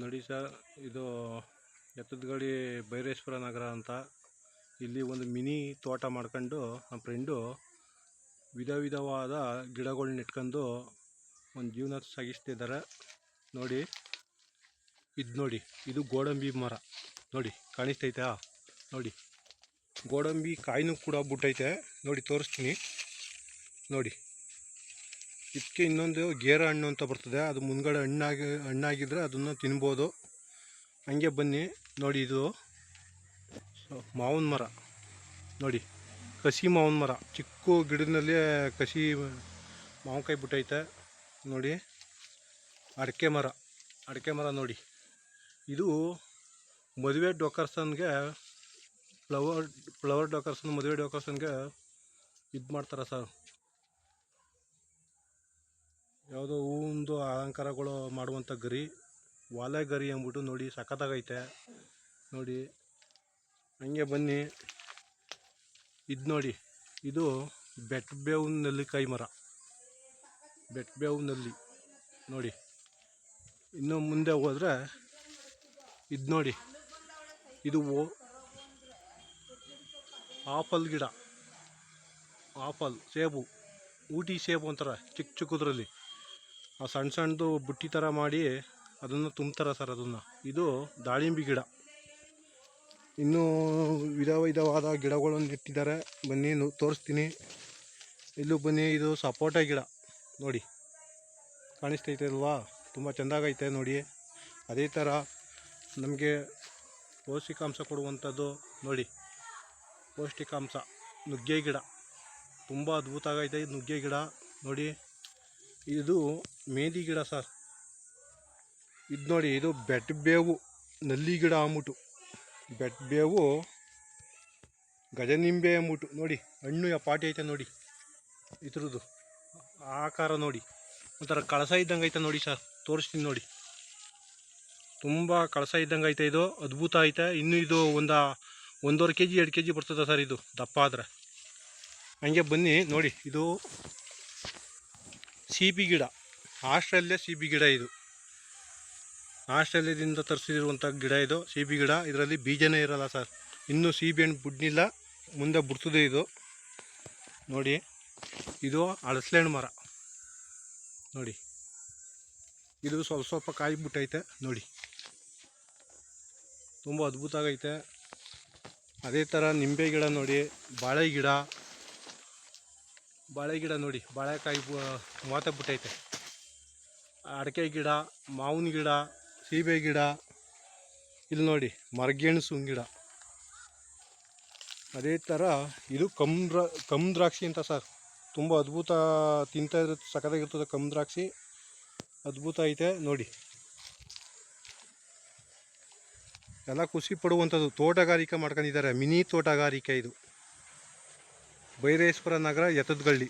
ನೋಡಿ ಸರ್, ಇದು ಎತ್ತದಗಡಿ ಬೈರೇಶ್ವರ ನಗರ ಅಂತ. ಇಲ್ಲಿ ಒಂದು ಮಿನಿ ತೋಟ ಮಾಡ್ಕೊಂಡು ನಮ್ಮ ಫ್ರೆಂಡು ವಿಧ ವಿಧವಾದ ಗಿಡಗಳನ್ನ ಇಟ್ಕೊಂಡು ಒಂದು ಜೀವನ ಸಾಗಿಸ್ತಿದ್ದಾರೆ. ನೋಡಿ ನೋಡಿ, ಇದು ಗೋಡಂಬಿ ಮರ. ನೋಡಿ ಕಾಣಿಸ್ತೈತಾ? ನೋಡಿ ಗೋಡಂಬಿ ಕಾಯಿನೂ ಕೂಡ ಬಿಟ್ಟೈತೆ. ನೋಡಿ ತೋರಿಸ್ತೀನಿ. ನೋಡಿ ಇದಕ್ಕೆ ಇನ್ನೊಂದು ಗೇರ ಹಣ್ಣು ಅಂತ ಬರ್ತದೆ. ಅದು ಮುಂದ್ಗಡೆ ಹಣ್ಣಾಗಿದ್ದರೆ ಅದನ್ನು ತಿನ್ಬೋದು. ಹಂಗೆ ಬನ್ನಿ. ನೋಡಿ ಇದು ಮಾವಿನ ಮರ. ನೋಡಿ ಕಸಿ ಮಾವಿನ ಮರ, ಚಿಕ್ಕ ಗಿಡದಲ್ಲಿ ಕಸಿ ಮಾವಿನಕಾಯಿ ಬಿಟ್ಟೈತೆ. ನೋಡಿ ಅಡಿಕೆ ಮರ ನೋಡಿ. ಇದು ಮದುವೆ ಡೆಕೋರೇಷನ್ಗೆ ಫ್ಲವರ್ ಡೆಕೋರೇಷನ್, ಮದುವೆ ಡೆಕೋರೇಷನ್ಗೆ ಇದು ಮಾಡ್ತಾರೆ ಸರ್. ಯಾವುದೋ ಹೂವಿಂದು ಅಲಂಕಾರಗಳು ಮಾಡುವಂಥ ಗರಿ, ವಾಲೆ ಗರಿ ಅಂದ್ಬಿಟ್ಟು. ನೋಡಿ ಸಖತ್ತಾಗೈತೆ. ನೋಡಿ ಹಂಗೆ ಬನ್ನಿ. ಇದು ನೋಡಿ, ಇದು ಬೆಟ್ಟಬೇವಿನ ನೆಲ್ಲಿಕಾಯಿ ಮರ, ಬೆಟ್ಟಬೇವಿನ ನಲ್ಲಿ. ನೋಡಿ ಇನ್ನು ಮುಂದೆ ಹೋದರೆ ಇದು ನೋಡಿ, ಇದು ಆಪಲ್ ಗಿಡ. ಆಪಲ್, ಸೇಬು, ಊಟಿ ಸೇಬು ಅಂತಾರೆ ಚಿಕ್ಕದ್ರಲ್ಲಿ. ಆ ಸಣ್ಣದು ಬುಟ್ಟಿ ಥರ ಮಾಡಿ ಅದನ್ನು ತುಂಬ್ತಾರೆ ಸರ್ ಅದನ್ನು. ಇದು ದಾಳಿಂಬೆ ಗಿಡ. ಇನ್ನೂ ವಿಧವಾದ ಗಿಡಗಳನ್ನು ಇಟ್ಟಿದ್ದಾರೆ. ಬನ್ನಿ ತೋರಿಸ್ತೀನಿ. ಇಲ್ಲೂ ಬನ್ನಿ. ಇದು ಸಪೋಟ ಗಿಡ. ನೋಡಿ ಕಾಣಿಸ್ತೈತೆ ಅಲ್ವಾ? ತುಂಬ ಚೆಂದಾಗೈತೆ ನೋಡಿ. ಅದೇ ಥರ ನಮಗೆ ಪೌಷ್ಟಿಕಾಂಶ ಕೊಡುವಂಥದ್ದು ನೋಡಿ, ಪೌಷ್ಟಿಕಾಂಶ ನುಗ್ಗೆ ಗಿಡ. ತುಂಬ ಅದ್ಭುತ ಆಗೈತೆ ಇದು ನುಗ್ಗೆ ಗಿಡ. ನೋಡಿ ಇದು ಮೆಹಂದಿ ಗಿಡ ಸರ್. ಇದು ನೋಡಿ, ಇದು ಬೆಟ್ಟಬೇವು ನಲ್ಲಿ ಗಿಡ ಅಂದ್ಬಿಟ್ಟು. ಬೆಟ್ಟಬೇವು ಗಜನಿಂಬೆ ಅಂದ್ಬಿಟ್ಟು. ನೋಡಿ ಹಣ್ಣು ಪಾಟಿ ಐತೆ ನೋಡಿ. ಇದ್ರದ್ದು ಆಕಾರ ನೋಡಿ, ಒಂಥರ ಕಳಸ ಇದ್ದಂಗೆ ಐತೆ ನೋಡಿ ಸರ್. ತೋರಿಸ್ತೀನಿ ನೋಡಿ. ತುಂಬ ಕಳಸ ಇದ್ದಂಗೆ ಐತೆ. ಇದು ಅದ್ಭುತ ಐತೆ. ಇನ್ನು ಇದು 1.5 kg 2 kg ಬರ್ತದೆ ಸರ್ ಇದು ದಪ್ಪ ಆದರೆ. ಹಂಗೆ ಬನ್ನಿ. ನೋಡಿ ಇದು ಸೀಬೆ ಗಿಡ. ಆಸ್ಟ್ರೇಲಿಯಾ ಸೀಬೆ ಗಿಡ. ಇದು ಆಸ್ಟ್ರೇಲಿಯಾದಿಂದ ತರಿಸಿರುವಂಥ ಗಿಡ ಇದು ಸೀಬೆ ಗಿಡ. ಇದರಲ್ಲಿ ಬೀಜನೇ ಇರಲ್ಲ ಸರ್. ಇನ್ನೂ ಸೀಬೆ ಹಣ್ಣು ಬಿಡ್ನಿಲ್ಲ, ಮುಂದೆ ಬಿಡ್ತದೆ ಇದು. ನೋಡಿ ಇದು ಹಲಸೆ ಹಣ್ಣು ಮರ. ನೋಡಿ ಇದು ಸ್ವಲ್ಪ ಕಾಯಿ ಬಿಟ್ಟೈತೆ ನೋಡಿ. ತುಂಬ ಅದ್ಭುತ ಆಗೈತೆ. ಅದೇ ಥರ ನಿಂಬೆ ಗಿಡ ನೋಡಿ, ಬಾಳೆ ಗಿಡ ನೋಡಿ, ಬಾಳೆಕಾಯಿ ಮಾತೆ ಬಿಟ್ಟೈತೆ. ಅಡಿಕೆ ಗಿಡ, ಮಾವಿನ ಗಿಡ, ಸೀಬೆ ಗಿಡ. ಇಲ್ಲಿ ನೋಡಿ ಮರಗೆಣಸು ಗಿಡ. ಅದೇ ಥರ ಇದು ಕಮ್ ದ್ರಾಕ್ಷಿ ಅಂತ ಸರ್. ತುಂಬ ಅದ್ಭುತ, ತಿಂತಾ ಇದ್ರೆ ಸಖತ್ತಾಗಿರ್ತದೆ ಕಮ್ ದ್ರಾಕ್ಷಿ. ಅದ್ಭುತ ಐತೆ ನೋಡಿ. ಎಲ್ಲ ಖುಷಿ ಪಡುವಂಥದ್ದು. ತೋಟಗಾರಿಕೆ ಮಾಡ್ಕೊಂಡಿದ್ದಾರೆ, ಮಿನಿ ತೋಟಗಾರಿಕೆ ಇದು. ಬೈರೇಶ್ವರ ನಗರ, ಎತ್ತದಗಳ್ಳಿ.